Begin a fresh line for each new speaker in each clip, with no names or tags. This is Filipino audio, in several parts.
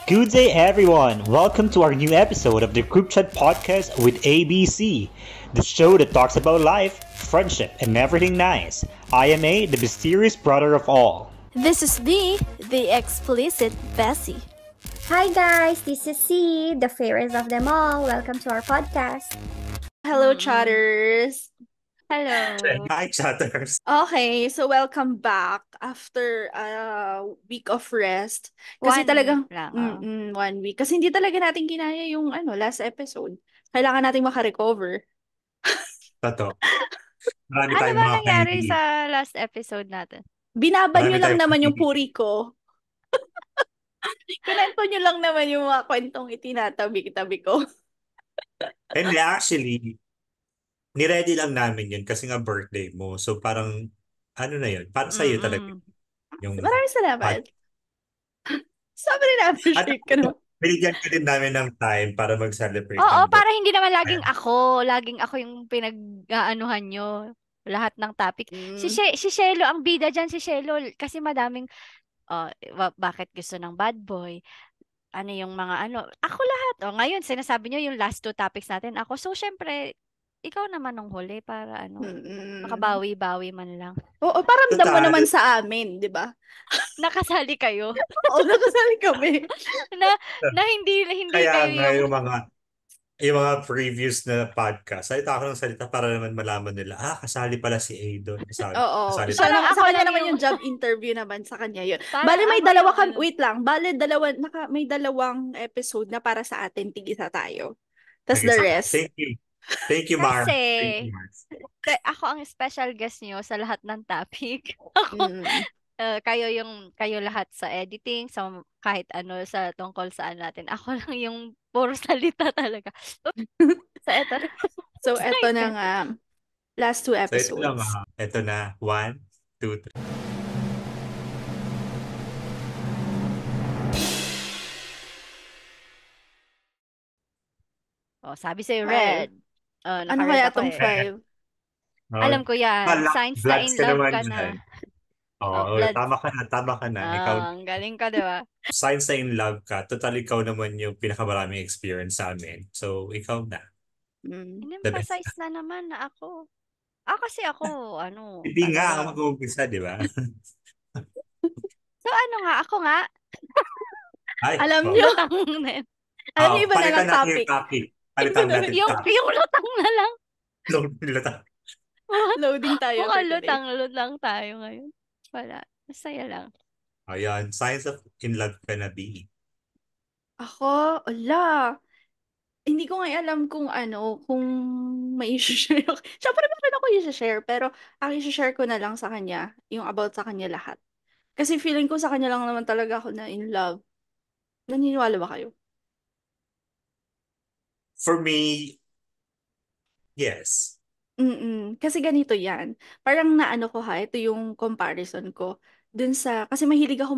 Good day, everyone. Welcome to our new episode of the Group Chat Podcast with ABC, the show that talks about life, friendship, and everything nice. I am A, the mysterious brother of all.
This is B, the explicit Bessie.
Hi guys, this is C, the fairest of them all. Welcome to our podcast.
Hello, chatters.
Hello.
Hi, chatters.
Okay, so welcome back after a week of rest. Kasi
One
talagang
week lang,
1 week. Kasi hindi talaga natin kinaya yung last episode. Kailangan nating makarecover.
Totoo. Marami
Ano
tayong
ba
mga
nangyari
kaibigan.
sa last episode natin?
Binaban nyo
Marami
lang
tayong
naman yung
kaibigan.
puri ko. Kunento nyo lang naman yung mga kwentong itinatabi-tabi ko.
And actually, niready lang namin yun kasi nga birthday mo. So parang, ano na yun? Para sa'yo talaga yung
Maraming salamat. Sabi rin na-appreciate ka naman.
binigyan ka din namin ng time para mag-celebrate
Oo,
ng
para hindi naman laging ako yung pinag-aanuhan nyo. Lahat ng topic. Si Shelo, ang bida dyan si Shelo. Kasi madaming, bakit gusto ng bad boy? Ano yung mga Ako lahat. Ngayon, sinasabi nyo yung last 2 topics natin. Ako, so syempre, ikaw naman nung huli para makabawi-bawi man lang.
Oo, paramdam mo
Total.
naman sa amin, di ba?
Nakasali kayo.
Oo, nakasali kami.
na hindi
Kaya
kayo
nga
yung
yung mga previous na podcast, salita ako ng salita para naman malaman nila, kasali pala si A doon.
Oo.
Kasali
Siya
Parang
naman,
ako
sa kanya
lang
naman
yung-
yung job interview naman sa kanya yun.
Parang
Bale, may
ako
dalawa
yung
kami, wait lang. Bale, may dalawang episode na para sa atin, tig-isa tayo. Tapos the rest.
Thank you. Thank you, Mar.
Kasi,
Thank you, Mar.
ako ang special guest nyo sa lahat ng topic. Ako,
Mm.
kayo lahat sa editing, sa kahit sa tungkol saan natin. Ako lang yung puro salita talaga.
So, eto na nga. Last 2
So ito
episodes.
lang, ito na. 1, 2, 3.
Sabi sa'yo,
Five.
Red.
Ano
Naka-red
kaya
ako
tong
eh.
5?
Alam ko yan. Signs na in love ka na.
Oo,
Blood.
tama ka na. Ikaw,
Ang galing ka, di ba?
signs na in love ka, total ikaw naman yung pinakamaraming experience sa amin. So, ikaw na. The best.
In-emphasize na naman na ako. Kasi ako,
Hindi nga
talaga.
ako mag-uumpisa, di ba?
So, ako nga.
Ay,
Alam
wow.
nyo,
Alam
niyo, iba na
palitan
lang
natin
topic.
yung topic. Palitan natin
yung
topic.
lutang na lang.
Lutang.
Loading tayo for
Mukhang
today.
lutang tayo ngayon. Wala. Masaya lang.
Ayan, signs of in love ka na, B.
Ako, hindi ko nga alam kung kung may i-share ako. Siyempre, meron ako i-share, pero ang i-share ko na lang sa kanya, yung about sa kanya lahat. Kasi feeling ko sa kanya lang naman talaga ako na in love. Naniniwala ba kayo?
For me, yes.
Kasi ganito yan. Parang naano ko ito yung comparison ko. Kasi mahilig ako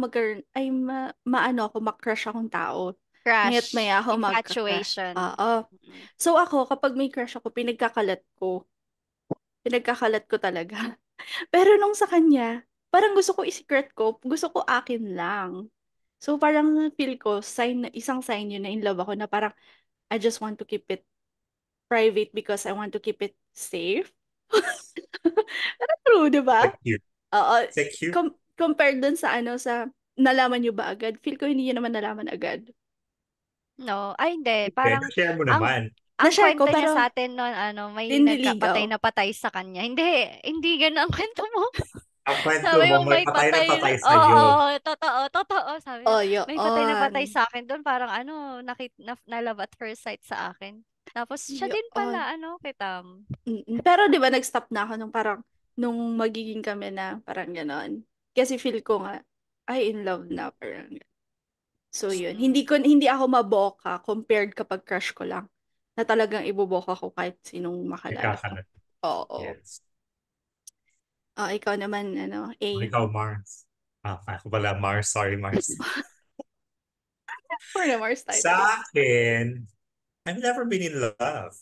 mag-crush akong tao. Nga't
Crush.
maya ako mag-crush.
Infatuation.
Oo. So ako, kapag may crush ako, pinagkakalat ko. Pinagkakalat ko talaga. Pero nung sa kanya, parang gusto ko i-secret ko, gusto ko akin lang. So parang feel ko, isang sign yun na in love ako na parang I just want to keep it private because I want to keep it safe. Pero true, di ba?
Secure.
Oo.
Secure.
Compared dun sa nalaman nyo ba agad? Feel ko hindi nyo naman nalaman agad.
No. Ay, hindi. Parang,
Share mo naman.
ang
Na-share ko,
kwento niya
pero
sa atin noon, may
nililigaw.
patay na patay sa kanya. Hindi ganun ang kwento mo.
Ang kwento
Sabi
mo,
mo,
may patay na patay
Oo,
sa'yo.
totoo. Sabi niya, may patay na patay
Yun.
sa akin doon. Parang na love at first sight sa akin. Tapos siya din pala, kitam.
Pero di ba nag-stop na ako nung magiging kami na parang ganon. Kasi feel ko nga, ay in love na parang. So yun, hindi ako maboka compared kapag crush ko lang. Na talagang iboboka ko kahit sinong makalala ko.
Nagkakalat.
Oo.
Yes.
Ikaw naman, A.
Ikaw, Mars. Ako pala, Mars. Sorry, Mars.
For the Mars title.
Sa akin, I've never been in love.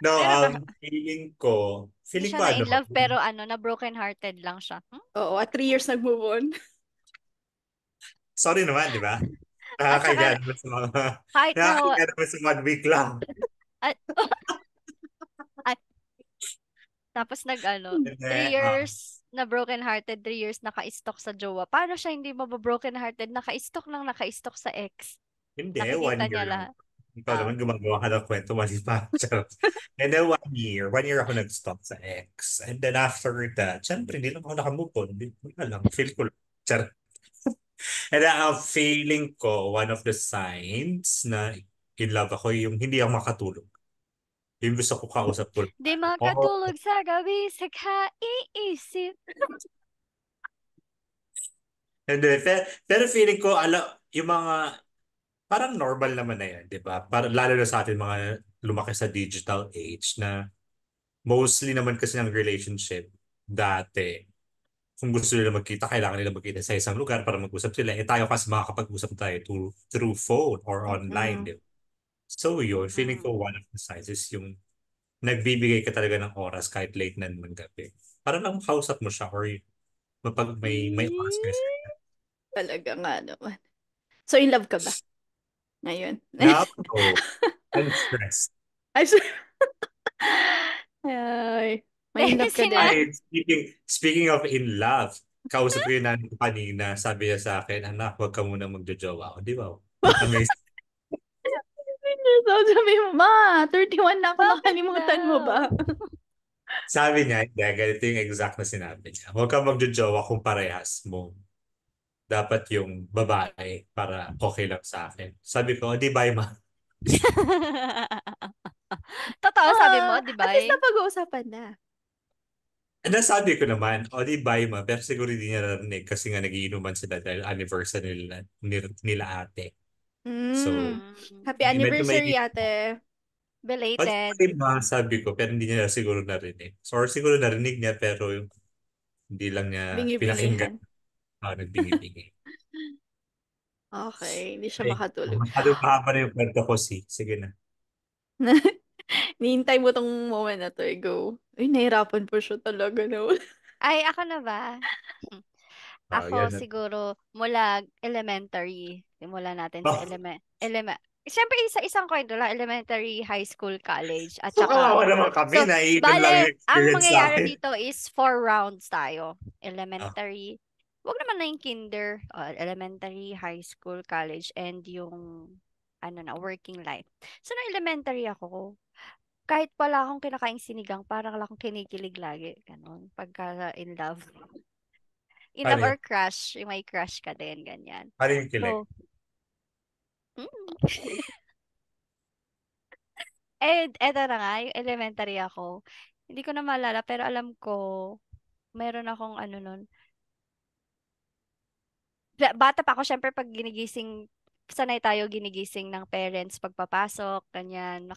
No,
Pero
feeling
hindi
ko
siya na
ano,
in love, pero na broken hearted lang siya.
Oo, at 3 years nag-move on.
sorry naman, di ba?
At
Nakakahiya
saka,
naman sa mga,
kahit na,
nakakahiya naman sa 1 week lang.
at, at, tapos
Hindi,
3 years na broken hearted, 3 years naka-stalk sa jowa. Paano siya hindi mababroken hearted? Naka-stalk lang naka-stalk sa ex.
hindi, one
Nakikita
year
niya
lang.
lahat.
Ikaw
Ah.
naman gumagawa ka ng kwento, mali pa. Charot. And then 1 year. 1 year ako nag-stop sa ex. And then after that, syempre, hindi lang ako nakamove on. Hindi ko lang. Feel ko lang. Charot. And then, feeling ko, one of the signs na in love ako, yung hindi ako makatulog. Yung gusto ko kausap ko.
Di
Oh,
makatulog sa gabi sa kaiisip.
and then, pero feeling ko, yung mga, parang normal naman na yan, di ba? Lalo na sa atin mga lumaki sa digital age na mostly naman kasi ng relationship dati, kung gusto nila magkita, kailangan nila magkita sa isang lugar para mag-usap sila. Eh tayo kasi makakapag-usap tayo through phone or online,
Mm.
di ba? So yun, feeling
Mm.
ko one of the signs is yung nagbibigay ka talaga ng oras kahit late na naman gabi. Para lang makausap mo siya or mapag may oras kayo sa
Talaga nga naman. So, in love ka ba? Ngayon.
Now, I'm stressed.
Ay, sorry. Ay, may in love ka
Sina,
din.
Ay, speaking of in love, kausap ko yung nanay ko kanina, sabi niya sa akin, anak, huwag ka muna magjojowa. O, di ba? Amazing.
So, sabi mo, ma, 31 na ako,
bakit
nakalimutan mo ba?
daw?
Sabi niya, hindi, ganito yung exact na sinabi niya. Huwag kang magjojowa kung parehas mo. Dapat yung babae para okay lang sa akin. Sabi ko, di ba, ma?
Totoo, sabi mo, di
At
ba?
least napag-uusapan na.
Nasabi ko naman, o di ba, ma? Pero siguro hindi niya narinig kasi nga nagiinuman sila dahil anniversary nila ate. So,
Mm.
Mm,
Happy
medyo may
anniversary, ate.
o di
belated.
ba, sabi ko, pero hindi niya siguro narinig. So, or siguro narinig niya, pero hindi lang niya pinakinggan.
Bingi-bingihan.
Nagbingi-bingi.
Okay, hindi siya
Ay,
makatulog.
masyado mahaba na yung kwento ko, si. Sige na.
Nihintay mo tong moment na to, go. Ay, nahirapan po siya talaga no.
Ay, ako na ba?
Oh,
Ako
yan na.
siguro mula elementary. Simulan natin sa
Oh,
Siyempre, isang kwento lang, elementary, high school, college, at
so
saka,
kawawa naman kami,
so,
naiinom lang
bale,
yung
ang
experience
mangyayari
namin.
dito is 4 rounds tayo.
Ah,
Elementary, wag naman na yung kinder, elementary, high school, college, and yung, working life. So, na elementary ako, kahit wala akong kinakaing sinigang, parang lang akong kinikilig lagi. Ganon. Pagka in love. In
paano
love
yun?
or crush. Yung may crush ka din, ganyan.
Paano yung kilig?
So, and eto na nga, yung elementary ako. Hindi ko na maalala, pero alam ko, meron akong nun. Bata pa ako, syempre pag ginigising, sanay tayo ginigising ng parents pagpapasok, ganyan,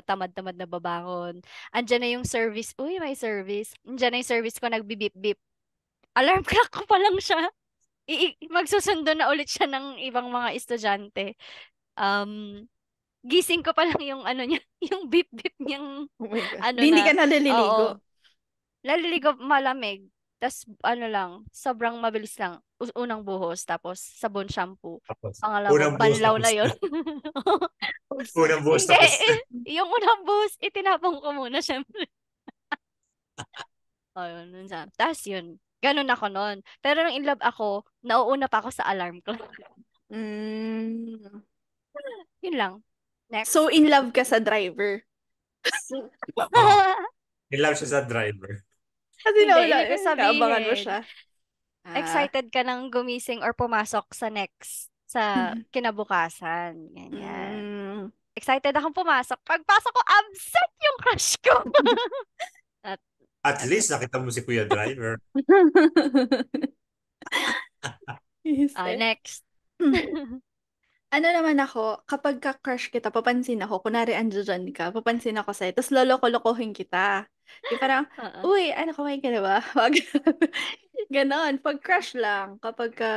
tamad-tamad na babangon. Andiyan na yung service, uy, may service. Andiyan na yung service ko, nagbibip-bip. Alarm clock ko pa lang siya. Magsusundo na ulit siya ng ibang mga estudyante. Um, Gising ko pa lang yung niya, yung beep-beep niyang
Oh my God.
ano
Di hindi
na,
ka nalililigo.
oo, naliligo malamig. Tas lang, sobrang mabilis lang. Unang buhos, tapos sabon shampoo.
Tapos,
Pangalawa,
unang buhos
banlaw
tapos
na yon.
na. Unang buhos
Hindi,
tapos na.
yung unang buhos, itinapon ko muna, syempre. Ayun, nun sa. Tas yun, ganun ako nun. Pero nung in love ako, nauuna pa ako sa alarm clock.
Mm.
Yun lang.
So,
Next.
in love ka sa driver.
Oh, in love siya sa driver.
Kasi
Hindi, ibig ko
naabangan mo
sabihin,
siya. Ah.
excited ka nang gumising or pumasok sa kinabukasan. Ganyan.
Mm.
Excited akong pumasok. Pagpasok ko, absent yung crush ko. At,
At
eto.
least nakita mo si Kuya Driver.
Next.
Ano naman ako, kapag ka-crush kita, papansin ako, kunwari andyan ka, papansin ako sa'yo, tapos loloko-lokohin kita. Yung parang,
Oo.
uy, ano, kumain ka na ba? Wag. Ganon, pag crush lang, kapag ka,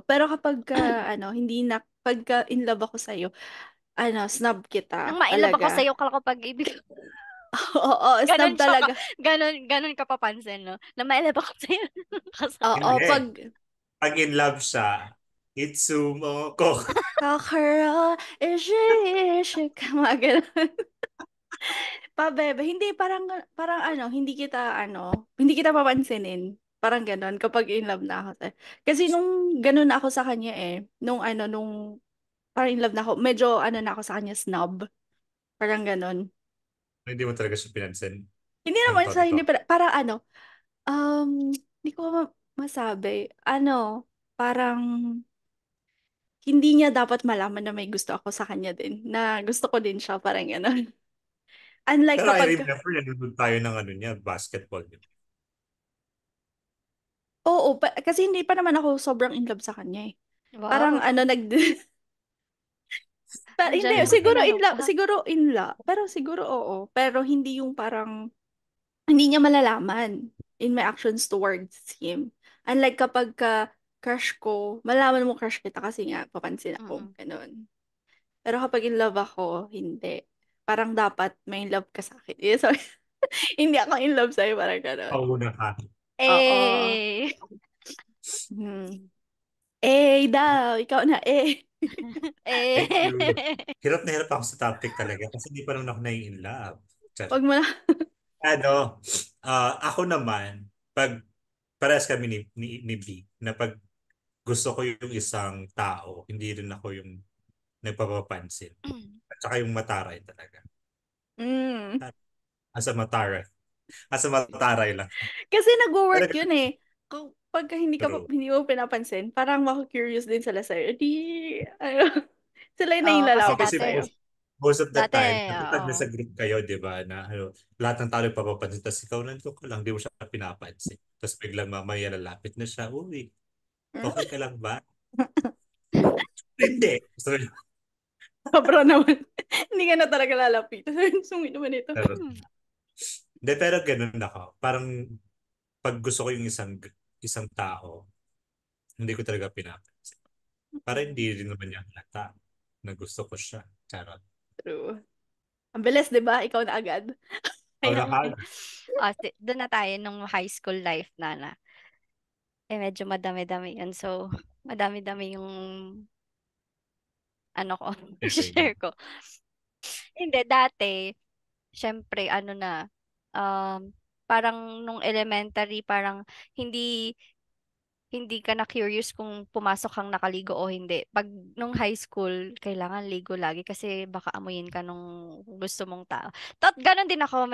pero kapag ka, hindi na, pagka in love ako sa'yo, snub
Nang
kita.
mailab ako
Talaga.
sa'yo, kala ko pag-ibig.
Oo, snub
Ganon siya ka,
talaga.
ganon ka papansin, no? Nang mailab ako sa'yo.
Oo,
Hindi.
pag
Pag in love siya, Itsumo ko.
kakara, ishi, mga ganun. Pabebe, hindi, parang hindi kita papansinin. Parang ganon, kapag in love na ako. Kasi nung ganon na ako sa kanya nung parang in love na ako, medyo na ako sa kanya, snob. Parang ganon.
Hindi mo talaga siya pinansin.
Hindi
Ang
naman sa hindi,
todo.
parang hindi ko masabi. Parang hindi niya dapat malaman na may gusto ako sa kanya din. Na gusto ko din siya, parang gano'n. Unlike
Pero I
kapag,
remember, nanonood tayo ng ano niya, basketball.
oo, kasi hindi pa naman ako sobrang in love sa kanya eh. Parang
Wow.
hindi,
Andiyan yung
siguro in love,
tinalo pa.
pero siguro oo. Pero hindi yung parang, hindi niya malalaman in my actions towards him. Unlike kapag crush ko, malaman mo crush kita kasi nga, papansin ako.
Mm-mm.
Ganun. Pero kapag in love ako, hindi. Parang dapat may in love ka sa akin. Eh, sorry. Hindi ako in love sa'yo, parang gano'n.
Pauna ka.
Oo.
Eh.
Hmm. Eh, daw. Ikaw na, eh.
Thank you.
Eh.
Hirap na hirap ako sa topic talaga kasi hindi pa naman ako in love.
Wag
Charing.
mo na.
Ano, ako naman, pag parehas kami ni B, na pag gusto ko yung isang tao, hindi rin ako yung nagpapapansin. At saka yung mataray talaga.
Mm.
Asa mataray. Asa mataray lang.
Kasi nag-work
Talaga,
yun eh. Pagka
true.
hindi mo pinapansin, parang mako-curious din sila sa'yo. Di, sila yung
Oo, kasi
No, kasi
nailalapit
dati,
sa'yo.
most of the
dati,
time, pag
oo.
nasa group kayo, di ba, na lahat ng tao nagpapapansin, tapos ikaw nandun ka lang, di mo siya pinapansin. Tapos biglang mamaya lalapit na siya, uy, okay ka lang ba? Hindi. So,
Sobra naman. Hindi ka na talaga lalapit. Sungit naman ito.
pero, hindi, pero ganun ako. Parang pag gusto ko yung isang tao, hindi ko talaga pinapansin. Para hindi rin naman niya halata na gusto ko siya. Charot.
True. Ang bilis, di ba? Ikaw na agad.
Ikaw
Kaya
na
nga
ka.
eh.
Doon na tayo nung high school life na. Medyo madami-dami yun. So, madami-dami yung ano ko,
Sharing.
share ko. Hindi, dati, syempre, parang nung elementary, parang hindi hindi ka na curious kung pumasok kang nakaligo o hindi. Pag nung high school, kailangan ligo lagi kasi baka amuyin ka nung gusto mong tao. Ganon din ako,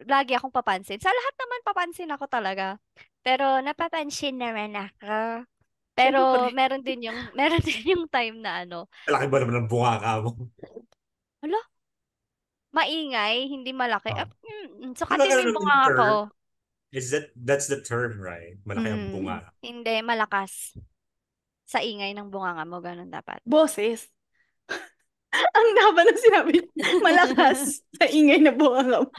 lagi akong papansin. Sa lahat naman papansin ako talaga. Pero napapansin naman ako. Pero
Siyempre.
meron din yung time na
Laki ba naman ang bunga mo?
hala, maingay, hindi malaki.
Ah. Di ba
Sukatin mo
ganun
yung
yung
bunganga ko.
term? That's the term, right? Malaki ang
Mm.
bunga.
Hindi, malakas. Sa ingay ng bunganga mo, ganun dapat.
Boses. Ang haba ng sinabi. Malakas sa ingay na bunganga mo.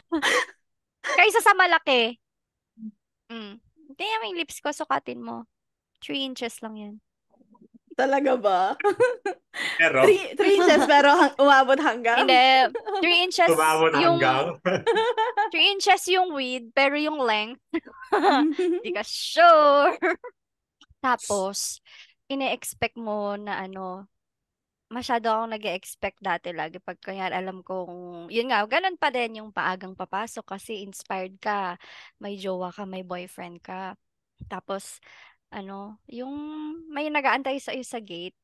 Kaysa sa malaki. Hindi naman yung lips ko, sukatin mo. 3 inches lang yan.
Talaga ba?
Pero,
3 inches pero umabot hanggang.
Hindi. 3 inches
tumawon
yung
hanggang.
3 inches yung width, pero yung length, di ka sure. Tapos, ine-expect mo na masyado akong nag-expect dati lagi pag kaya alam kong, yun nga, ganun pa din yung paagang papasok kasi inspired ka, may jowa ka, may boyfriend ka. Tapos, yung may nag-aantay sa iyo sa gate,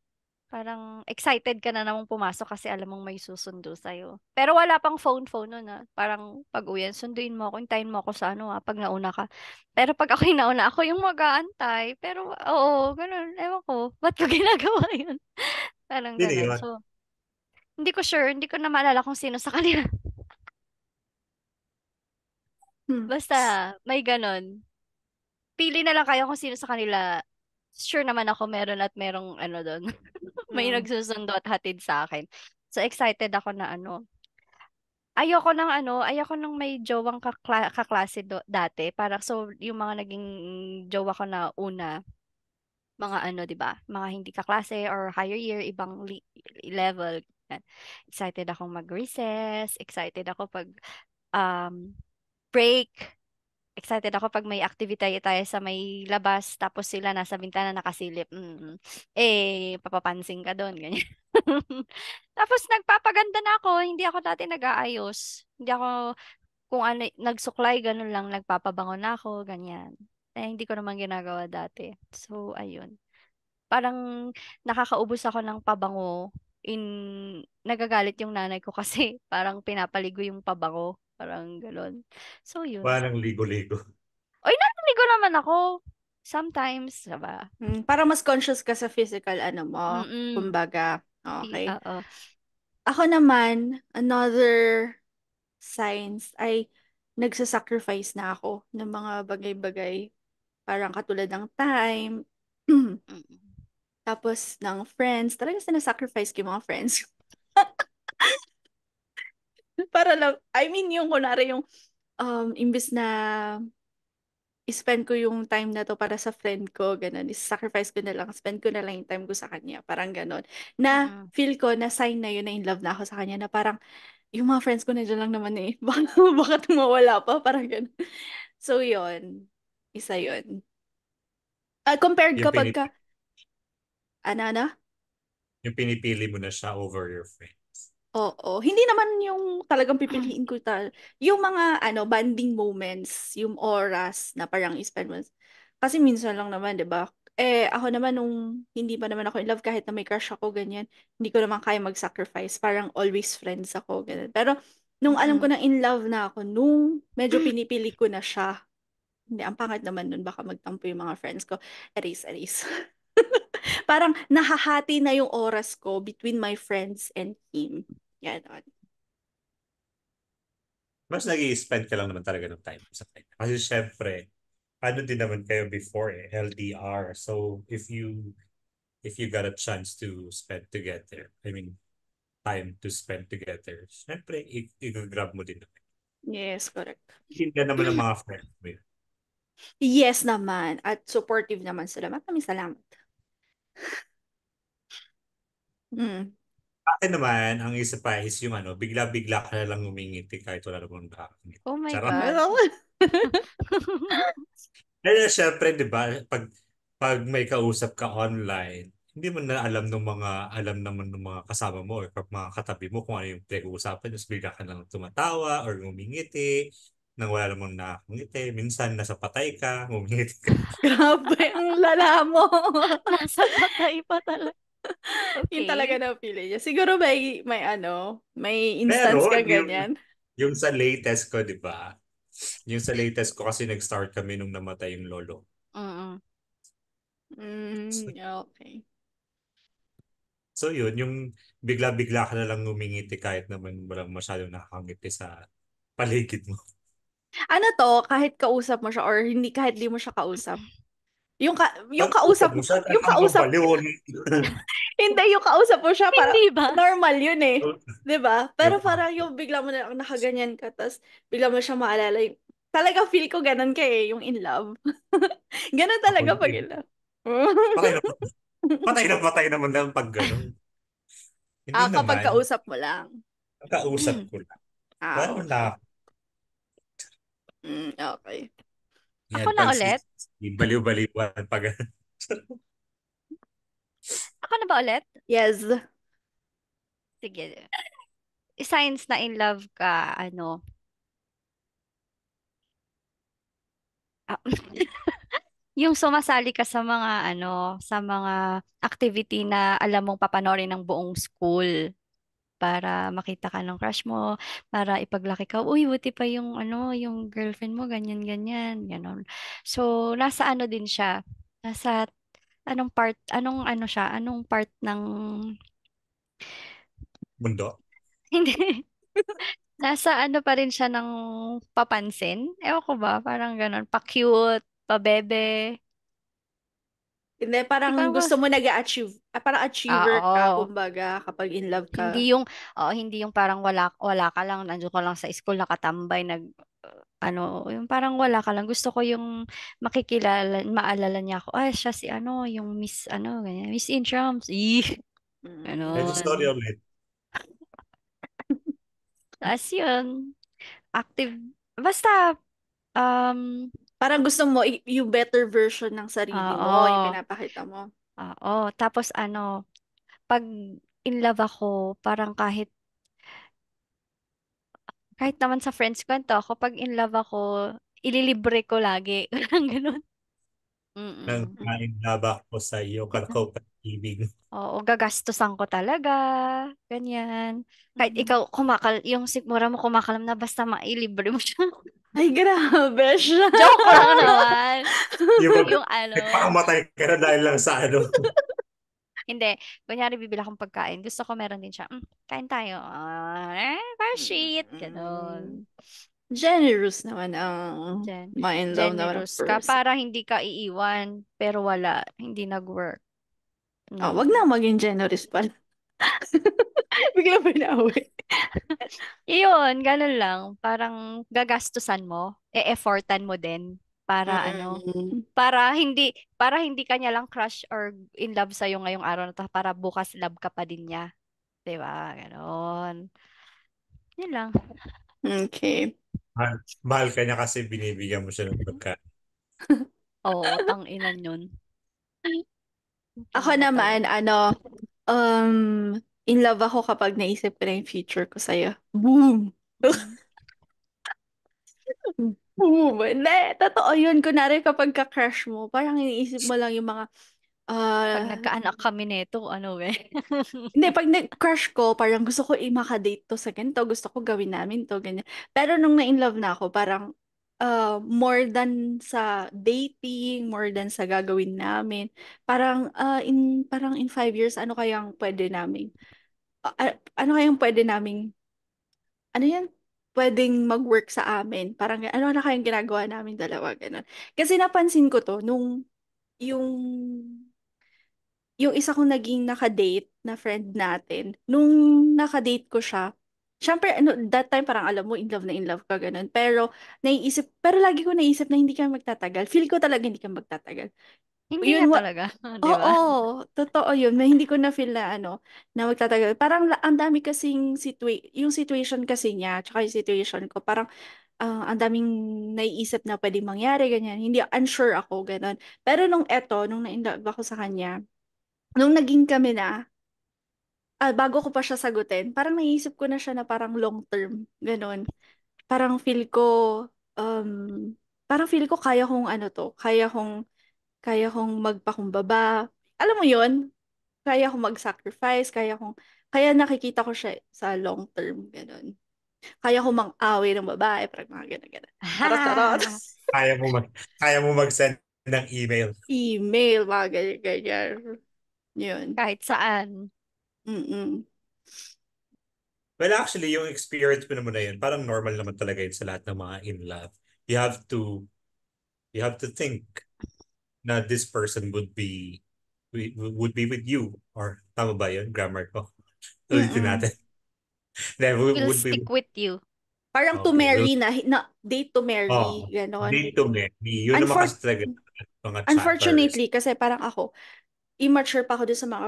parang excited ka na namang pumasok kasi alam mong may susundo sa'yo. Pero wala pang phone nun Parang pag uwian, sunduin mo ako, hintayin mo ako sa pag nauna ka. Pero pag ako'y nauna, ako yung mag-aantay. Pero oo, ganun, ewan ko, ba't ko ginagawa yun? Parang
Hindi
ganun.
yun.
So, hindi ko sure, hindi ko na maalala kung sino sa kanila.
Hmm.
Basta, may ganun. Pili na lang kayo kung sino sa kanila. Sure naman ako meron at merong doon. May
Hmm.
nagsusundo at hatid sa akin. So, excited ako na ayoko nang may jowang kaklase dati. Parang, so, yung mga naging jowa ko na una, mga 'di ba? Mga hindi kaklase or higher year, ibang level. Yan. Excited akong mag-recess, excited ako pag um, break, excited ako pag may activity tayo sa may labas, tapos sila nasa bintana nakasilip. Papapansin ka doon, ganyan. Tapos nagpapaganda na ako, hindi ako dati nag-aayos. Hindi ako, kung ano, nagsuklay, ganun lang, nagpapabango na ako, ganyan. Hindi ko naman ginagawa dati. So, ayun. Parang nakakaubos ako ng pabango in nagagalit yung nanay ko kasi parang pinapaligo yung pabango. Parang gano'n. So, yun.
Parang ligo-ligo.
Oy, naliligo naman ako. Sometimes, diba?
Para mas conscious ka sa physical mo.
Mm-mm.
Kumbaga. Okay.
Oo.
Ako naman, another signs ay nagsasacrifice na ako ng mga bagay-bagay. Parang katulad ng time.
Mm-mm.
Tapos ng friends. Talagang sinasacrifice ko yung mga friends. Para lang, I mean yung kunwari yung imbes na spend ko yung time na to para sa friend ko, ganun. Sacrifice ko na lang, spend ko na lang yung time ko sa kanya. Parang ganun. Na
Mm-mm.
feel ko na sign na yun na in love na ako sa kanya na parang yung mga friends ko nandiyan lang naman eh. Baka mawala pa, parang ganun. So yun, isa yun. Compared
Yung,
kapag
pinip-
ka, ano?
yung pinipili mo na siya over your friends.
Oo. Hindi naman yung talagang pipiliin ko yung mga bonding moments, yung oras na parang spend mo. Kasi minsan lang naman, 'di ba? Ako naman nung hindi pa naman ako in love kahit na may crush ako ganyan, hindi ko naman kaya mag-sacrifice. Parang always friends ako ganun. Pero nung alam ko
Mm-mm.
na in love na ako, nung medyo pinipili ko na siya. Hindi, ang pangit naman nun, baka magtampo yung mga friends ko. Erase. Parang nahahati na yung oras ko between my friends and him. Ganon.
Mas nag-i-spend ka lang naman talaga ng time sa kanya. Kasi syempre, ano din naman kayo before LDR. So if you got a chance to spend together, I mean, time to spend together, syempre, i-grab mo din naman.
Yes, correct.
Hindi ka naman ng mga friends mo yun.
Yes naman. At supportive naman sila. Maraming salamat. Mm.
Akin naman, ang isa pa is yung bigla-bigla ka na lang ngumingiti kahit wala namang nakakangiti.
Oh my
Charot.
God.
Kaya syempre, di ba, pag may kausap ka online, hindi mo na alam naman ng mga kasama mo or mga katabi mo kung ano yung pinag-uusapan. Tapos bigla ka lang tumatawa or ngumingiti nang wala namang nakakangiti. Minsan nasa patay ka, ngumingiti ka.
Grabe, ang lala mo.
Nasa patay pa talaga.
Yun
Okay.
talaga na feeling niya. Siguro may instance
Meron,
ka ganyan.
yung sa latest ko, di ba? Yung sa latest ko kasi nag-start kami nung namatay yung lolo.
Mm-mm.
Okay.
So yun, yung bigla-bigla ka na lang ngumingiti kahit naman walang masyadong nakakangiti sa paligid mo.
Ano to, kahit kausap mo siya or hindi kahit di mo siya kausap. Yung
Pag
kausap
mo siya,
yung kausap hindi yung kausap mo siya para
Hindi ba?
normal yun eh. 'Di ba? Pero
Yung-
parang yung bigla mo na lang nakaganyan ka tas bigla mo siya maalala yung talaga feel ko ganun ka eh, yung in love. Ganun talaga
Ako
pag
din.
in love.
Patay naman lang pag gano'n. Hindi
Kapag
naman.
kausap mo lang.
Kausap ko lang. Wala naman na.
Okay.
Ako
Yan,
na
pag
ulit?
baliw-baliwan pag
Ako na ba ulit?
Yes.
Sige. Signs na in love ka, ah, yung sumasali ka sa mga activity na alam mong papanorin ng buong school para makita ka ng crush mo, para ipaglaki ka, uy, buti pa yung girlfriend mo, ganyan, ganyan, ganon. So, nasa din siya, nasa anong part ng,
mundo.
hindi, nasa pa rin siya ng papansin. Ewan ko ba, parang ganon, pa-cute, pa-bebe.
Hindi,
Di
parang
parang
gusto mo nag-achieve. Parang achiever ka,
oo.
kumbaga, kapag in love ka.
Hindi yung parang wala ka lang, nandiyo ka lang sa school nakatambay yung parang wala ka lang. Gusto ko yung maalala niya ako. Ay, siya si yung Miss ganyan, Miss Intrams.
Mm.
Medyo
Ganon.
story ulit.
As yun, active. Basta, um,
Parang gusto mo yung better version ng sarili mo, yung
oo,
pinapakita mo.
oo. Tapos pag in love ako, parang kahit naman sa friends ko to, kapag in love ako, ililibre ko lagi. Parang ganun.
Nang
Mm.
kain laba ko sa iyo, kalakaw pag-ibig.
Oo, gagastusan ko talaga. Ganyan. Kahit
Mm.
ikaw, yung sikmura mo kumakalam na basta mailibre mo siya.
Ay, grabe siya.
Joke lang naman.
Yung pag
Yung ano.
nagpakamatay ka na dahil lang sa ano.
Hindi. Kunyari, bibili akong pagkain. Gusto ko meron din siya. Kain tayo. Parang sweet.
Mm.
Ganon.
Generous naman ang
Gen
ma-in-love naman ang
generous ka
person.
para hindi ka iiwan. Pero wala. Hindi nag-work.
Oh, wag na maging generous pala. Bigla pa inaaway.
Iyon, ganun lang. Parang gagastusan mo, e-effortan mo din para
Mm.
para hindi kanya lang crush or in love sa ngayong araw na to, para bukas love ka pa din niya. 'Di ba? Ganon. Yun lang.
Okay.
Mahal ka niya kasi binibigyan mo siya ng pagkain.
Oo, tang-inan yun.
Ako
Kinakatawa.
naman, in love ako kapag naisip ko na yung future ko sa'yo. Boom!
Mm.
Boom! Hindi, totoo yun. Kunwari kapag ka-crush mo, parang iniisip mo lang yung mga,
Pag
ah,
nagkaanak kami nito, ano eh.
hindi, pag nag-crush ko, parang gusto ko i-makadate to sa ganito, gusto ko gawin namin to, ganyan. Pero nung na-in-love na ako, parang more than sa dating, more than sa gagawin namin, parang in 5 years, ano kayang pwede naming, ano yan, pwedeng mag-work sa amin. Parang, ano na kayang ginagawa namin dalawa, ganun. Kasi napansin ko to, yung yung isa kong naging nakadate na friend natin, nung nakadate ko siya, syempre, that time parang alam mo, in love ka, ganun. Pero lagi ko naisip na hindi kami magtatagal. Feel ko talaga hindi kami magtatagal.
Hindi nga
Yun,
talaga, 'di
oo,
ba?
totoo yun. May hindi ko na feel na magtatagal. Parang ang dami kasing yung situation kasi niya, tsaka yung situation ko, parang ang daming naiisip na pwedeng mangyari, ganyan. Hindi, unsure ako, ganun. Pero nung na-inlove ako sa kanya, nung naging kami na, bago ko pa siya sagutin, parang naisip ko na siya na parang long term, ganun. Parang feel ko, um, parang feel ko kaya kong magpakumbaba. Alam mo yun? Kaya kong mag-sacrifice, kaya nakikita ko siya sa long term, ganun. Kaya kong mang-away ng babae, parang mga ganun, ganun. Charot-charot.
Ah,
Kaya mo kaya mo mag-send ng email.
Email, mga ganyan, ganyan. Yun.
kahit saan.
Mm-mm.
Well, actually, yung experience ko naman na yun, parang normal naman talaga yun sa lahat ng mga in love. You have to, you have to think na this person would be with you. Or tama ba yun? Grammar ko. Ulitin
Mm-mm.
natin. Then,
Will
would be
stick with you.
Parang to
okay.
marry date to marry,
Oh,
ganon.
date to me. Yun naman
Unfor-
kasi talaga mga chatters.
Unfortunately, kasi parang ako, immature pa ako dun sa mga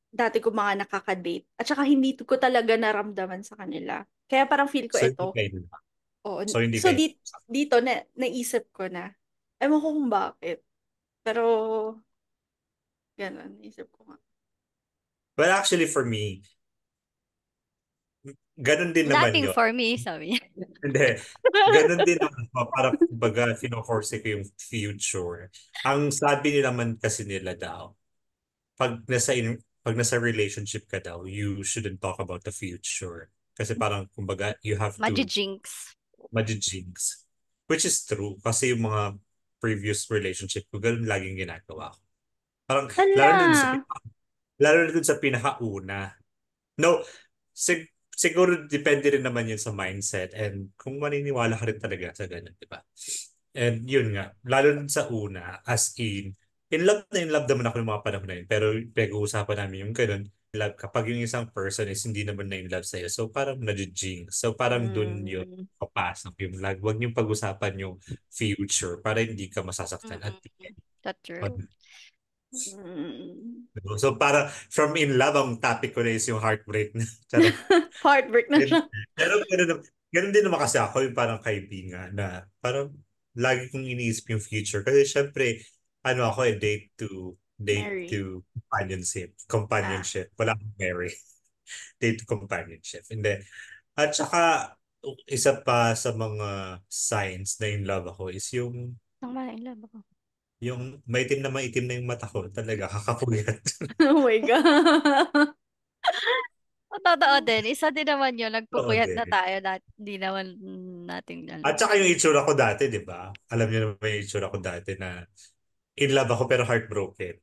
dati ko mga nakaka-date. At saka hindi ko talaga naramdaman sa kanila. Kaya parang feel ko
So, hindi
ito.
kayo.
Oo.
So, hindi
So,
kayo.
dito, naisip ko na. Ewan ko kung bakit. Pero, ganon, naisip ko nga.
Well, actually, for me, ganun din naman
Nothing
yun.
for me, sabi niya.
Hindi. Ganun din naman po. Para kumbaga, fino-force ko yung future. Ang sabi nila naman kasi nila daw, pag nasa relationship ka daw, you shouldn't talk about the future. Kasi parang, kumbaga, you have to
Majijinx.
majijinx. Which is true. Kasi yung mga previous relationship ko, ganun laging ginagawa ko. Parang, lalo na dun sa,
Hala!
lalo na dun sa pinakauna. No, siguro depende rin naman yun sa mindset and kung maniniwala ka rin talaga sa ganun, di ba? And yun nga, lalo dun sa una, as in love naman ako ng mga panahon na yun, pero pag-uusapan namin yung ganun, love kapag yung isang person is hindi naman na in love sa'yo, so parang nadjing. So parang dun yun
Mm,
papasok yung love. Huwag niyong pag-usapan yung future para hindi ka masasaktan at
Mm-mm. That's true.
Mm.
So parang from in love, ang topic ko na is yung heartbreak na. Charot.
Heartbreak na siya.
Pero ganun din naman kasi ako, yung parang kaibigan na parang lagi kong iniisip yung future. Kasi syempre, ano ako date
Mary.
to
Ah.
companionship. Wala akong marry. Date to companionship. Hindi. At saka, isa pa sa mga signs na in love ako is
Nang ma-in-love ako.
yung maitim na yung mata ko. Talaga, kakapuyat.
Oh my God.
Totoo din. Isa din naman yun.
Oo
Nagpupuyat na
din.
tayo. Di naman natin
At
ano.
saka yung itsura ko dati, di ba? Alam niyo naman yung itsura ko dati na in love ako pero heartbroken.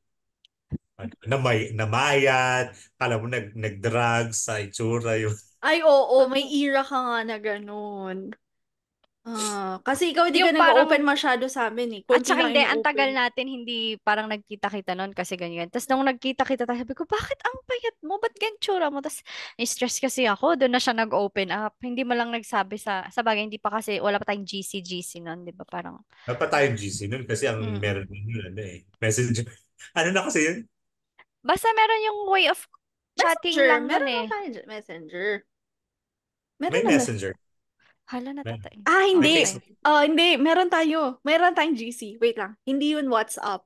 Namayat, alam mo, nag-drugs sa itsura yung...
Ay, oo, may era ka nga na ganun. Kasi ikaw hindi ka
Yung
nag-open
parang,
masyado sa amin eh.
at
Konti
saka
lang
hindi, ang tagal
ino-open.
natin hindi parang nagkita-kita noon kasi ganyan. Tapos nung nagkita-kita tayo, sabi ko, bakit ang payat mo? Ba't ganyan tsura mo? Tapos stress kasi ako, doon na siya nag-open up. Hindi mo lang nagsabi sa bagay, hindi pa kasi, wala pa tayong GC noon, di ba? Parang,
Dapat tayong GC nun kasi ang
mm.
meron din yun, ano eh. Messenger. Ano na kasi yun?
Basta meron yung way of chatting
Messenger.
lang nun
Meron
eh.
na tayo dyan. Messenger.
May
Meron na.
messenger.
Hala,
Meron.
natatay.
May
Hindi.
Okay.
Facebook.
Hindi. Meron tayo. Meron tayong GC. Wait lang. Hindi yun WhatsApp.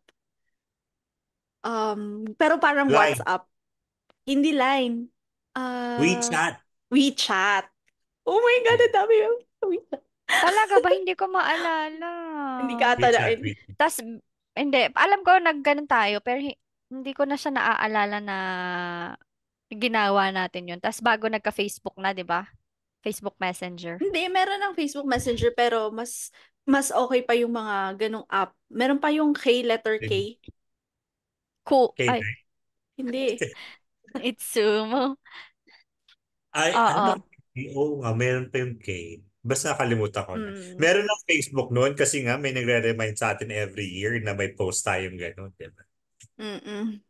Pero parang
Line.
WhatsApp. Hindi line. Uh,
WeChat.
WeChat. Oh my God, ang dami yung WeChat.
Talaga ba? Hindi ko maalala.
Hindi ka ata na.
WeChat.
Tas, hindi. Alam ko nagganon tayo, pero hindi ko na siya naaalala na ginawa natin yun. Tas bago nagka-Facebook na, di ba? Facebook Messenger.
Hindi, meron ng Facebook Messenger pero mas okay pa yung mga ganong app. Meron pa yung K, letter K.
Cool. Ay,
K9.
Hindi.
it's sumo.
Ay, ano ba?
Oo.
Oo nga, meron pa yung K. Basta nakalimutan ko na.
Mm.
Meron ng Facebook noon kasi nga may nagre-remind sa atin every year na may post tayong gano'n, di ba?
Mm-mm.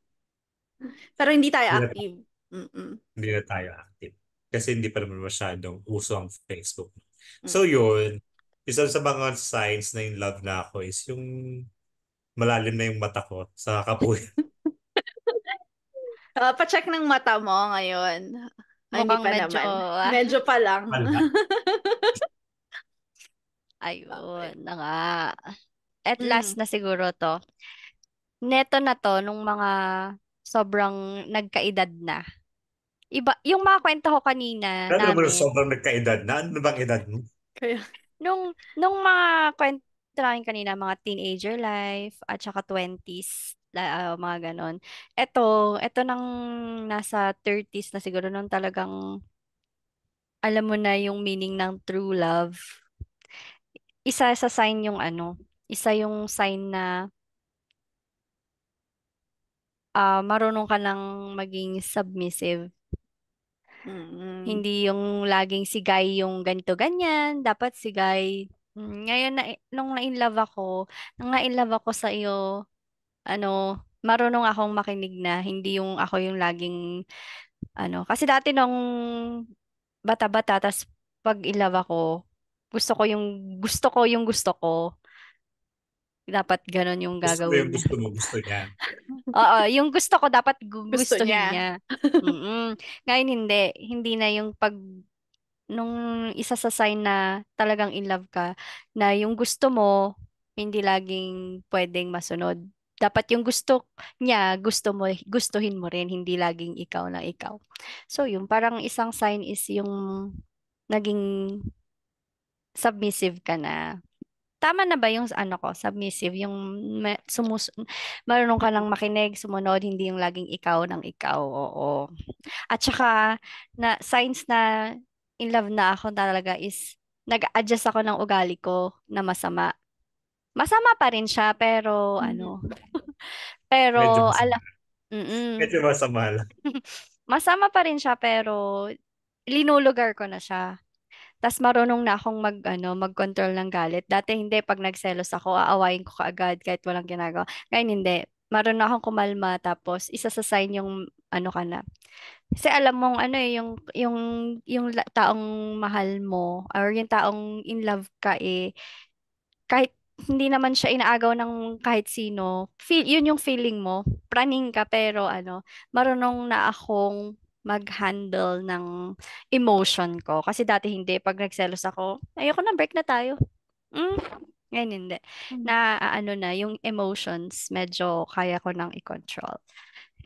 Pero hindi tayo
Hindi na,
active. Mm-mm.
hindi na tayo active. Kasi hindi pa naman masyadong uso ang Facebook. So
Mm.
yun, isa sa mga signs na in love na ako is yung malalim na yung mata ko sa kapuya.
Pa-check ng mata mo ngayon. Ay, hindi
Mukhang
pa
medyo,
naman. Medyo pa lang.
Wala.
ayun
Okay.
na nga. At last
Mm.
na siguro to. Neto na to, nung mga sobrang nagkaedad na. Iba, yung mga kwento ko kanina
Ano naman
namin,
sobrang nagkaedad na? Ano bang edad mo?
Kaya,
nung mga kwento namin kanina, mga teenager life, at saka 20s, mga ganon. Ito nang nasa 30s na siguro, nung talagang alam mo na yung meaning ng true love. Isa sa sign yung ano, isa yung sign na marunong ka ng maging submissive.
mm.
Hindi yung laging si guy yung ganito ganyan, dapat si guy. Ngayon na nung na-in-love ako, nung na-in-love ako sa iyo, ano, marunong akong makinig na, hindi yung ako yung laging ano, kasi dati nung bata-bata tas pag in-love ako, gusto ko, dapat ganon yung gagawin niya.
Gusto mo, gusto niya.
Oo, yung gusto ko dapat
Gusto
gustuhin
niya.
niya. Ngayon hindi na yung pag nung isa sa sign na talagang in love ka, na yung gusto mo, hindi laging pwedeng masunod. Dapat yung gusto niya, gustuhin mo rin, hindi laging ikaw na ikaw. So, yung parang isang sign is yung naging submissive ka na. Tama na ba yung ano ko, submissive, yung marunong ka lang makinig, sumunod, hindi yung laging ikaw ng ikaw, oo. At saka, signs na in love na ako talaga is, nag-adjust ako ng ugali ko na masama. Masama pa rin siya, pero
Mm.
ano,
Medyo
pero,
masama.
mm,
Medyo masama lang.
masama pa rin siya, pero, linulugar ko na siya. Tas marunong na akong mag-control ng galit. Dati hindi, pag nagselos ako, aawayin ko kaagad kahit walang ginagawa. Ngayon hindi. Marunong na akong kumalma, tapos isa sa sign yung ano ka na. Kasi alam mong ano eh, taong mahal mo or yung taong in love ka eh, kahit hindi naman siya inaagaw ng kahit sino. Yun yung feeling mo. Praning ka pero marunong na akong mag-handle ng emotion ko. Kasi dati hindi. Pag nagselos ako, ayoko na, break na tayo. Mm, ngayon hindi.
Mm.
Na yung emotions, medyo kaya ko nang i-control.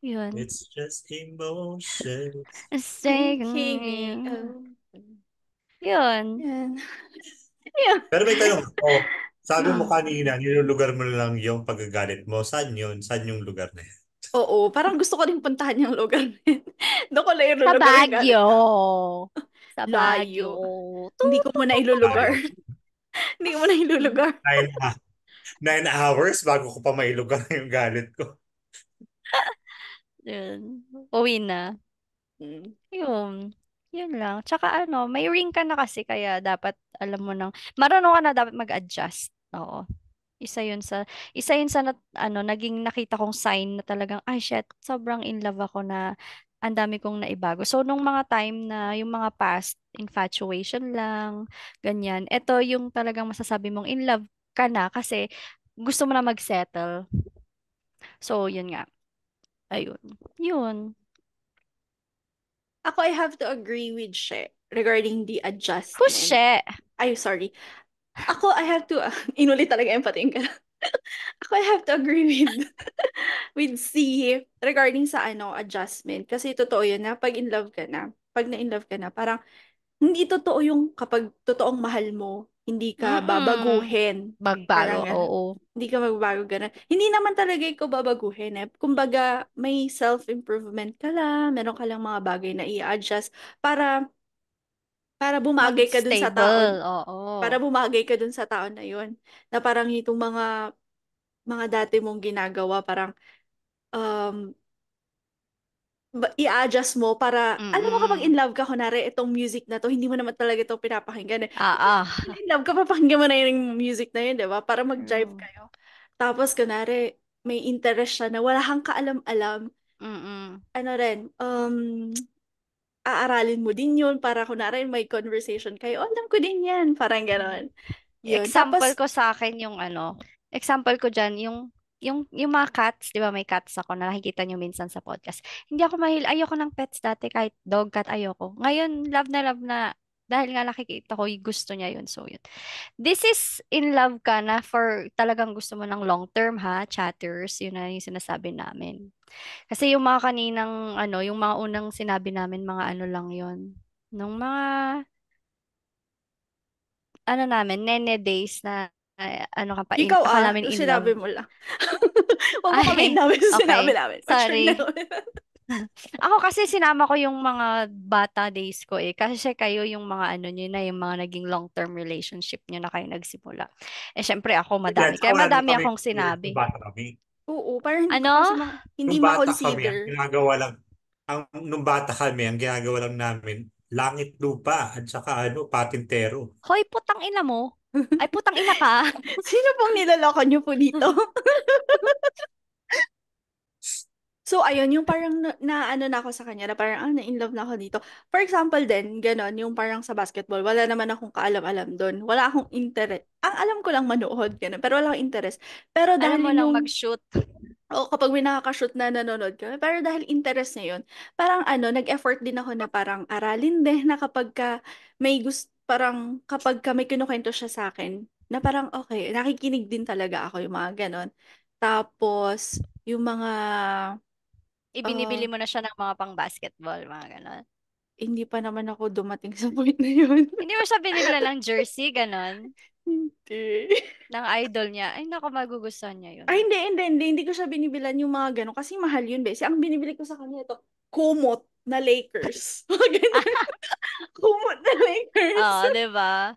Yun.
It's just emotions.
Say,
Baby, oh.
yun.
Yan. Yeah.
Pero may tanong ako. Sabi mo
Ah.
kanina, nilulugar mo lang yung pagagalit mo. Saan yun? Saan yung lugar na yun?
Oo, parang gusto ko din puntahan yung lugar na yun. Doon ko lang
Sa
ilulugar yung galit.
Baguio. Sa Baguio.
Layo. Hindi ko muna ilulugar.
Tayo.
Hindi ko muna ilulugar.
9 hours bago ko pa mailugar yung galit ko.
Yun. Uwi na.
Mm.
Yun. Yun lang. Tsaka may ring ka na kasi kaya dapat alam mo marunong ka na dapat mag-adjust. Oo. Isa yun sa naging nakita kong sign na talagang, ay shit, sobrang in love ako na ang dami kong naibago. So, nung mga time na yung mga past infatuation lang, ganyan, ito yung talagang masasabi mong in love ka na kasi gusto mo na mag-settle. So, yun nga. Ayun. Yun.
Ako, I have to agree with She regarding the
Who's
adjustment.
she?
Ay, sorry. Ako, I have to, inulit talaga yung pating ka. Ako, I have to agree with C regarding sa adjustment. Kasi totoo yun na pag in love ka na, pag na in love ka na, parang hindi totoo yung kapag totoong mahal mo, hindi ka
Mm-mm.
babaguhin.
Magbago,
Parang ganun.
oo.
Hindi ka magbago ganun. Hindi naman talaga ikaw babaguhin eh. Kumbaga, may self-improvement ka lang, meron ka lang mga bagay na i-adjust para bumagay ka dun sa taon.
Mag-stable,
Para
oo.
bumagay ka dun sa taon na yun. Na parang itong mga dati mong ginagawa, parang um, i-adjust mo para, alam mo kapag in
Mm-mm.
love ka, kunwari, itong music na to, hindi mo naman talaga ito pinapakinggan eh.
Ah,
Kapag in love ka, papakinggan mo na yung music na yun, di ba? Para mag-jive
True.
kayo. Tapos, kunwari, may interest siya na wala kang kaalam-alam,
Mm-mm.
ano rin, aaralin mo din yun para kunwari may conversation kayo, oh, alam ko din yan, parang ganon. Yun.
Example
Tapos,
ko sa akin yung example ko dyan, yung mga cats, di ba may cats ako na nakikita nyo minsan sa podcast. Hindi ako ayoko ng pets dati, kahit dog, cat, ayoko. Ngayon, love na, dahil nga nakikita ko, gusto niya yun. So, yun. This is in love ka na for talagang gusto mo ng long term ha, chatters, yun na yung sinasabi namin. Kasi yung mga kaninang, yung mga unang sinabi namin, mga lang yun. Nung mga namin, nene days na ka pa,
ikaw
ako namin in love.
sinabi mo lang. Huwag mo kami
Ay,
namin sa sinabi
okay.
namin. Mature na
Sorry.
naman.
Ako kasi sinama ko yung mga bata days ko eh. Kasi kayo yung mga nyo na, yung mga naging long-term relationship nyo na kayo nagsimula. Eh, syempre ako
Yes,
madami. Kaya
wala naman
madami
kami
akong
nung
sinabi.
bata kami.
Oo, parang hindi ko kasi
Ano?
hindi
Nung bata kami, ang
ma-consider.
ginagawa lang, nung bata kami, ang ginagawa lang namin, langit lupa, at saka patintero.
Hoy, putang ina mo. Ay, putang ina ka.
Sino pong nilaloko niyo po dito? So, ayun, yung parang ano na ako sa kanya, na parang, na-in love na ako dito. For example din, ganon, yung parang sa basketball, wala naman akong kaalam-alam doon. Wala akong interest. Ang alam ko lang manood, ganon, pero wala akong interest. Pero
Alam
dahil
mo
yun
lang
yung,
mag-shoot.
o kapag may nakaka-shoot na nanonood ka, pero dahil interest na yun, parang nag-effort din ako na parang aralin din, na kapag ka may parang kapag ka may kinukwento siya sa akin, na parang okay, nakikinig din talaga ako yung mga ganon. Tapos, yung mga
Ibinibili
uh,
mo na siya ng mga pang-basketball, mga ganon.
hindi pa naman ako dumating sa point na yun.
Hindi mo siya binibila ng jersey, ganon.
Hindi.
Ng idol niya. Ay, naku, magugustuhan niya yun.
Ay, hindi ko siya binibilan yung mga ganun. Kasi mahal yun, besi. Ang binibili ko sa kanya ito, kumot na Lakers. Mga ganyan. Kumot na Lakers.
Oo, di ba?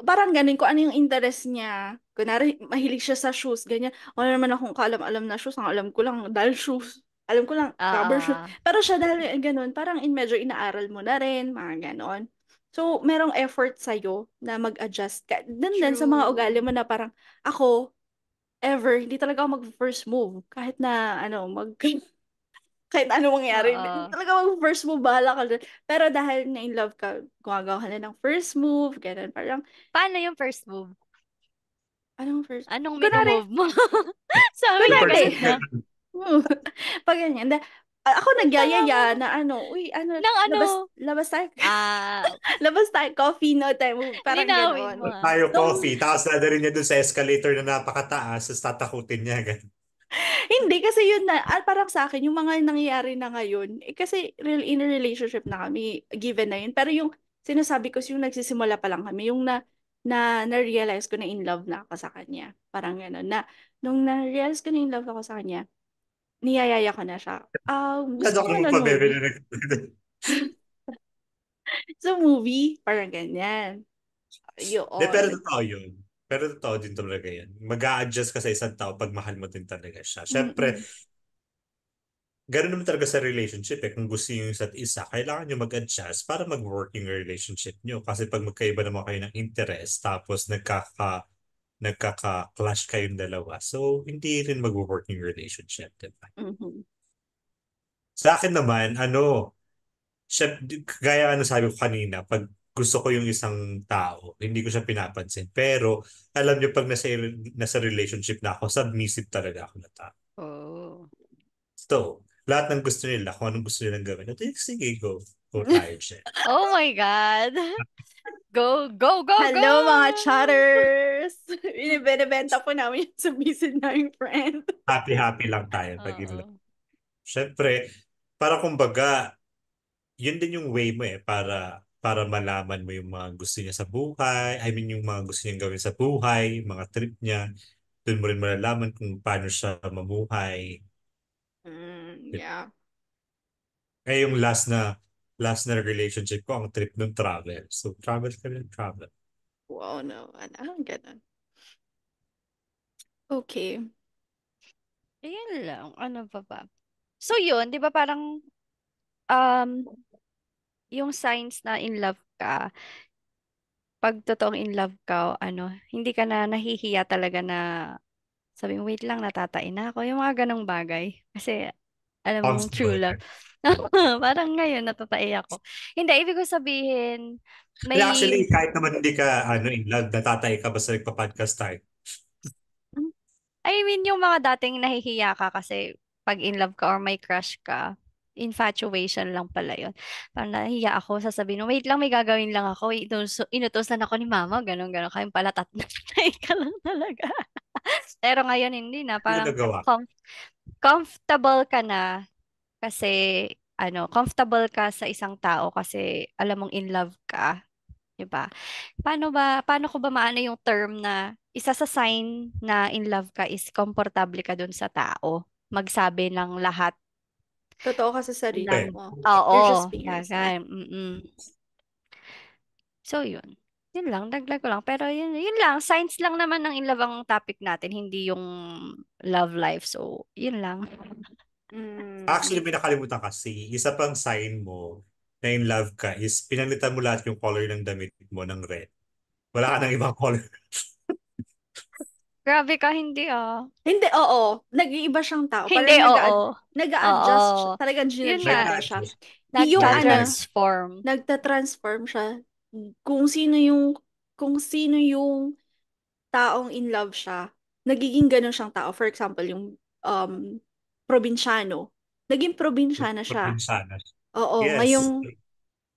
Parang ganun, kung ano yung interest niya. Kunwari, mahilig siya sa shoes, ganyan. Wala naman akong kaalam-alam na shoes. Ang alam ko lang, dahil shoes. Alam ko lang, rubber shoes.
Oo.
Pero siya dahil ganun, parang medyo inaaral mo na rin, mga ganon. So, merong effort sa'yo na mag-adjust ka. Din sa mga ugali
True.
mo na parang, ako, ever, hindi talaga ako mag-first move. Kahit na, kahit ano mangyari. Hindi
Oo.
talaga mag-first move, bahala ka dun. Pero dahil na-in love ka, gumagawa ka na ng first move, ganun. Parang,
Paano yung first move?
Anong first?
Anong
Kunwari,
mino-move mo? Sa amin
Yung
nga
kunwari,
ganun
first
na.
ganun.
pag ganyan. Ako
Ang tanga mo.
nagyayaya na uy,
Nang ano?
labas tayo.
Ah,
Labas tayo, coffee no tayo. Parang
linawin mo
ganon.
Tayo
Nung,
coffee, tapos dadalhin niya dun sa escalator na napakataas, tapos tatakutin niya. Ganun.
hindi, kasi yun na, parang sa akin, yung mga nangyayari na ngayon, kasi in a relationship na kami, given na yun. Pero yung sinasabi ko, yung nagsisimula pa lang kami, yung na-realize ko na in love na ako sa kanya. Parang gano'n. Nung na-realize ko na in love ako sa kanya, niyayaya ko na siya.
Masyado
Gusto
ka
ko
mong
manood
pabebe
movie.
na
Sa movie, parang ganyan.
pero
Yun.
totoo yun. Pero totoo din talaga yan. Mag-a-adjust ka sa isang tao pag mahal mo din talaga siya. Siyempre,
Mm-mm.
ganoon naman talaga sa relationship eh. Kung gusto niyo yung isa't isa, kailangan nyo mag-adjust para mag-work yung relationship nyo. Kasi pag magkaiba naman kayo ng interest, tapos nagkaka-clash kayong dalawa. So, hindi rin mag-work yung relationship, diba?
Mhm.
Sa akin naman, gaya ano sabi ko kanina, pag gusto ko yung isang tao, hindi ko siya pinapansin. Pero, alam niyo, pag nasa relationship na ako, submissive talaga ako na tao.
oh.
So, lahat ng gusto nila, kung anong gusto nilang gawin, sige, go. Go tayo dyan.
Oh my God. Go, go, go, go!
Hello mga chatters! Binibenta po namin yung submissive naming friend.
Happy-happy lang tayo pag in love.
Oo.
Siyempre, para kumbaga, yun din yung way mo eh, para malaman mo yung mga gusto niya sa buhay, I mean yung mga gusto niyang gawin sa buhay, mga trip niya, doon mo rin malalaman kung paano siya mamuhay.
Yeah.
Eh yung last na relationship ko, ang trip ng travel. So travel kami ng travel.
Wow naman. Ganun. Okay.
Ayun lang. Ano pa ba? So yun, di ba parang um, yung signs na in love ka, pag totoong in love ka, hindi ka na nahihiya talaga na sabi mo, wait lang, natatain na ako. Yung mga ganong bagay. Kasi, alam mong true
Comfortable ka.
love. Parang ngayon, natatai ako. Hindi, ibig ko sabihin,
And
may
actually, kahit naman hindi ka in love, natatay ka basta nagpa-podcast tayo.
I mean, yung mga dating nahihiya ka kasi pag in love ka or may crush ka, infatuation lang pala yun. Parang nahihiya ako, sasabihin, wait lang, may gagawin lang ako. Inutusan ako ni mama, ganun, ganun. Kayong pala tatay ka lang talaga. Pero ngayon, hindi na.
Ano
Parang
nagawa?
comfortable ka na kasi, comfortable ka sa isang tao kasi alam mong in love ka. Diba? Paano ko ba maano yung term na isa sa sign na in love ka is komportable ka dun sa tao? Magsabi ng lahat
Totoo ka sa sarili
ng,
Depende.
mo. You're just
oo,
being yourself.
yagan, So, yun. Yun lang, dagdag ko lang. Pero yun lang, signs lang naman ng in love ang topic natin, hindi yung love life. So, yun lang.
Actually,
Mm.
may nakalimutan kasi. Isa pang sign mo na in love ka is pinalitan mo lahat yung color ng damit mo ng red. Wala ka ng ibang color.
Grabe ka, hindi ah.
Hindi, oo. Nag-iiba siyang tao.
Hindi,
Parang
oo.
nag-a-adjust siya.
Oo.
Talagang
Yun nga,
ginadjust siya.
Nag-adjust.
Yung
Nag-adjust.
nagka-transform.
nagta-transform siya. Kung sino yung, kung sino yung taong in love siya, nagiging ganun siyang tao. For example, yung probinsyano. Naging probinsyano siya.
Probinsyana.
Oo,
Yes.
ngayong,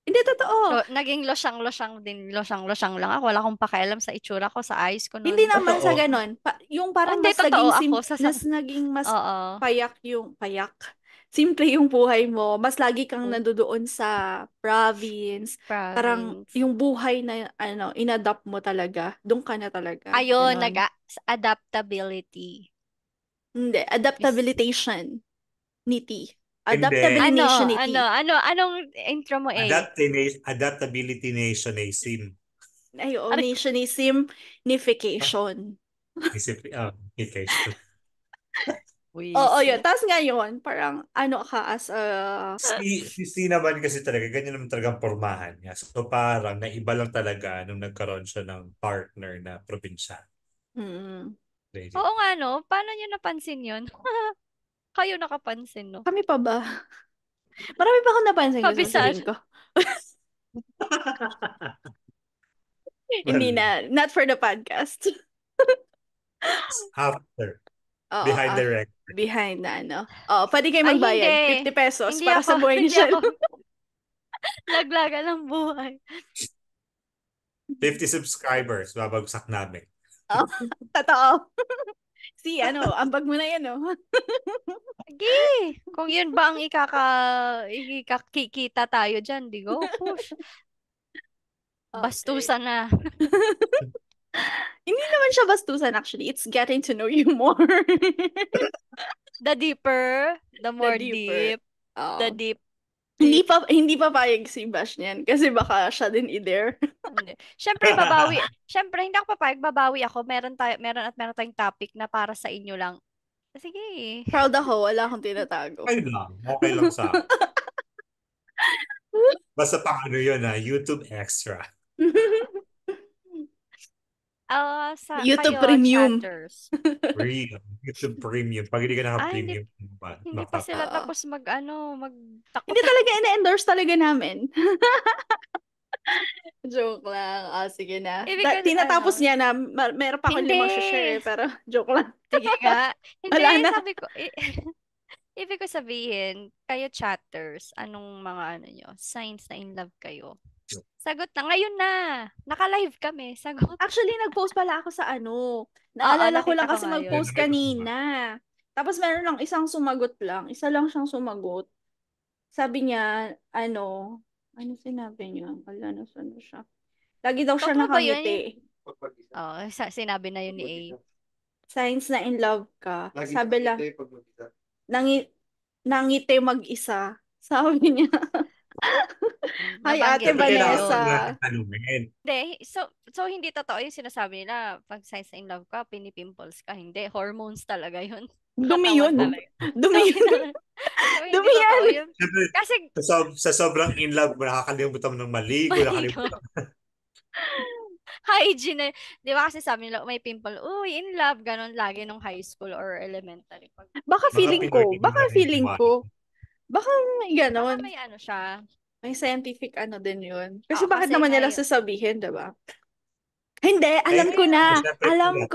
hindi totoo.
Naging losyang-losyang din, losyang-losyang lang ako. Wala akong pakialam sa itsura ko, sa eyes ko
Hindi
nun.
naman sa
Totoo.
ganun. Yung
Oh,
parang
hindi, totoo ako.
naging mas
Oo.
payak. Simple yung buhay mo. Mas lagi kang
Oh,
nandoon sa province. Parang
province.
yung buhay na inadapt mo talaga. Doon ka na talaga.
Ayun,
Ganon.
adaptability.
Hindi.
Is,
Adaptabilitation. Niti.
Hindi.
Adaptability.
anong intro mo eh?
Adaptability nationism.
Ay,
Ano,
nationism-nification.
Isip, vacation.
Oo, yun.
Wisit.
Tapos ngayon, parang ka as a...
Si naman kasi talaga, ganyan naman talagang pormahan niya. So parang naiba lang talaga nung nagkaroon siya ng partner na probinsya.
Mm,
Oo nga no, paano niyo napansin yun? Kayo nakapansin no?
kami pa ba? Marami pa akong napansin ko sa
Kabisado.
sarili ko. Hindi
Well,
na. Not for the podcast.
After.
Oo,
Behind the rec.
behind na ano. Pwede kayo
Ay,
magbayad.
hindi.
50 pesos
Hindi
para sa
ako,
buhay ni
hindi
Shell.
ako. Laglagan ng buhay.
50 subscribers, babagsak namin.
Totoo. Ambag mo na yan, oh.
Sige, kung yun ba ang ikakikita tayo dyan, di go, push. Bastusan na.
Hindi naman siya bastusan actually. It's getting to know you more.
The deeper, the more
deeper.
deep, the
Oo.
deep.
Hindi pa payag si Bash niyan kasi baka siya din i-dare.
Hindi. Siyempre, babawi. Siyempre, hindi ako papayag, babawi ako. Meron tayong topic na para sa inyo lang. Sige.
Proud ako, wala akong tinatago.
Okay lang. Okay lang sa akin. Basta pang ano yun YouTube Extra.
YouTube
Kayo,
Premium.
chatters.
Free. YouTube Premium. Pag hindi ka naka-premium,
Hindi pa sila tapos magtakot.
Hindi talaga ina-endorse talaga namin. Joke lang. Sige na. Tinatapos niya na meron pa akong
Hindi.
5 share pero joke lang.
Sige nga. Hindi,
Wala na.
sabi ko, ibig ko sabihin, kayo chatters, anong mga signs na in love kayo? Sagot na, ngayon na. Naka-live kami. Sagot.
Actually, nag-post pala ako sa Naalala ko lang
nakita ko
kasi
nga yun.
mag-post kanina. Tapos meron lang isang sumagot lang. Isa lang siyang sumagot. Sabi niya, ano sinabi niya? Wala na siya. Lagi daw siya
Totoo ba yun?
nakangiti.
Sinabi na yun ni A.
Signs na in love ka. Sabi lang, nangiti mag-isa. Sabi niya. Hi, Ate Vanessa.
Hindi, so hindi totoo yung sinasabi nila. Pag signs na in love ka, pinipimples ka. Hindi, hormones talaga yun.
Dumi yun. Dumi yun.
Dumi yan.
Kasi sa sobrang in love, nakakalimutan mo ng maligo.
Hygiene.
Di ba kasi sabi nila, may pimple, uy, in love, ganun lagi nung high school or elementary.
Baka feeling ko. Baka may ganon.
Baka may siya.
May scientific din yun. Kasi bakit naman nila sasabihin, diba? Hindi, alam ko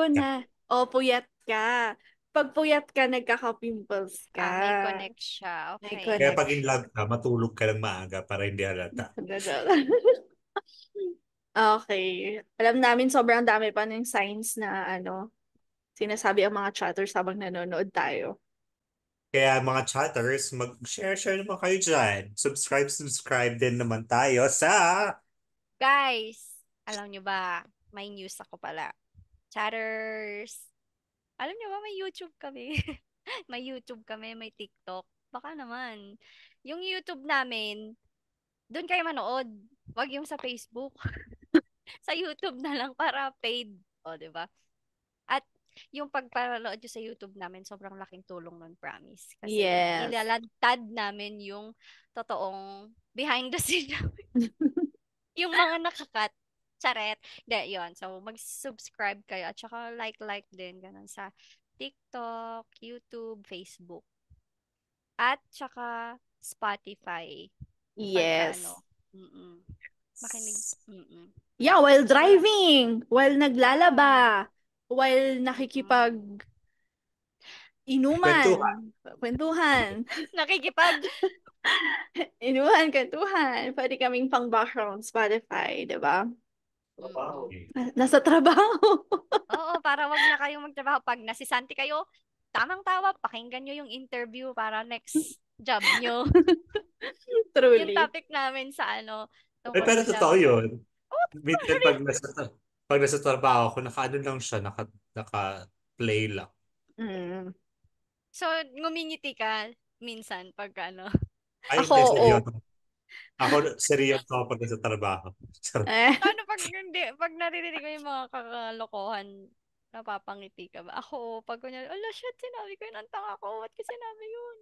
na. Puyat ka. Pag puyat ka, nagkaka-pimples ka.
May connect siya. Okay.
Kaya pag in love ka, matulog ka lang maaga para hindi halata.
Okay. Alam namin sobrang dami pa ng signs na sinasabi ang mga chatters habang nanonood tayo.
Kaya mga chatters, mag-share naman kayo dyan. Subscribe din naman tayo sa...
Guys, alam nyo ba, may news ako pala. Chatters, alam nyo ba, may YouTube kami. May TikTok. Baka naman. Yung YouTube namin, doon kayo manood. Wag yung sa Facebook. Sa YouTube na lang para paid. Diba? At yung pagpapanood nyo sa YouTube namin, sobrang laking tulong nun, promise. Kasi ilalantad namin yung totoong behind the scene namin. Yung mga nakakat. Charet. Yun. So, mag-subscribe kayo at saka like din ganun sa TikTok, YouTube, Facebook. At saka Spotify.
Yes.
Makinig.
Yeah, while driving, while naglalaba, while nakikipag inuman, kwentuhan. Inuman, kwentuhan. Pwede kaming pang background Spotify, diba? Nasa trabaho.
Oo, para wag na kayong magtrabaho. Pag nasisanti kayo, tamang-tawa, pakinggan nyo yung interview para next job nyo.
Truly.
Yung topic namin sa
pero totoo yun. Minsan pag nasa trabaho ko, naka-ano lang siya, naka-play lang.
So, ngumingiti ka minsan pag
Ay, seryoso. Ako seryoso pag nasa trabaho.
Paano pag naririnig ko yung mga kakalokohan, napapangiti ka ba? Ako, pag kunyari, shit, sinabi ko yun, ang tanga ko, ba't ko sinabi yun?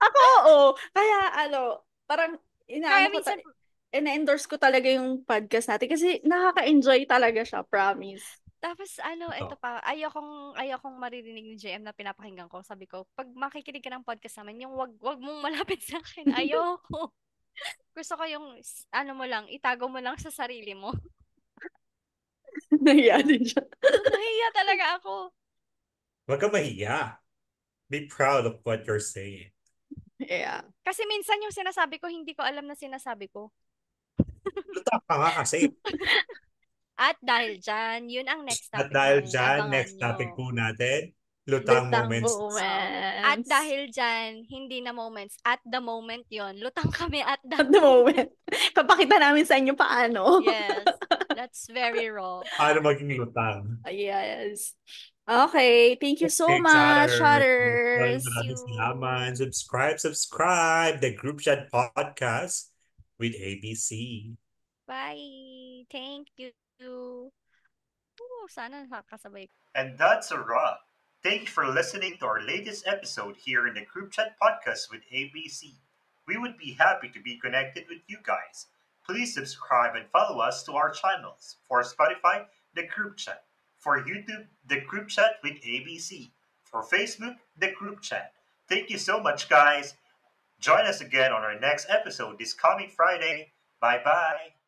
Ako, kaya, parang, ina-endorse ko talaga yung podcast natin kasi nakaka-enjoy talaga siya, promise.
Tapos, ito pa, ayokong maririnig ni JM na pinapakinggan ko. Sabi ko, pag makikinig ka ng podcast namin, yung wag mong malapit sa akin, ayoko. Gusto ko yung, mo lang, itago mo lang sa sarili mo.
Nahiya din siya.
Nahiya talaga ako.
Wag ka mahiya. Be proud of what you're saying.
Yeah.
Kasi minsan yung sinasabi ko, hindi ko alam na sinasabi ko.
Lutang ka nga kasi.
At dahil dyan, yun ang next
At
topic
dahil
namin.
dyan,
Abangan
next
nyo.
topic po natin, lutang
Lutang
moments.
At
moments.
dahil dyan, hindi na moments. At the moment yon, lutang kami at
At the moment. Papakita namin sa inyo paano.
Yes, that's very raw.
Paano maging lutang?
Yes. Okay. Thank you so
Okay,
much,
chatters.
chatters.
Maraming salamat. Subscribe the Group Chat Podcast with ABC.
Bye. Thank you. Sana nakakasabay.
And that's a wrap. Thank you for listening to our latest episode here in the Group Chat Podcast with ABC. We would be happy to be connected with you guys. Please subscribe and follow us to our channels. For Spotify, the Group Chat. For YouTube, the Group Chat with ABC. For Facebook, the Group Chat. Thank you so much, guys. Join us again on our next episode this coming Friday. Bye bye.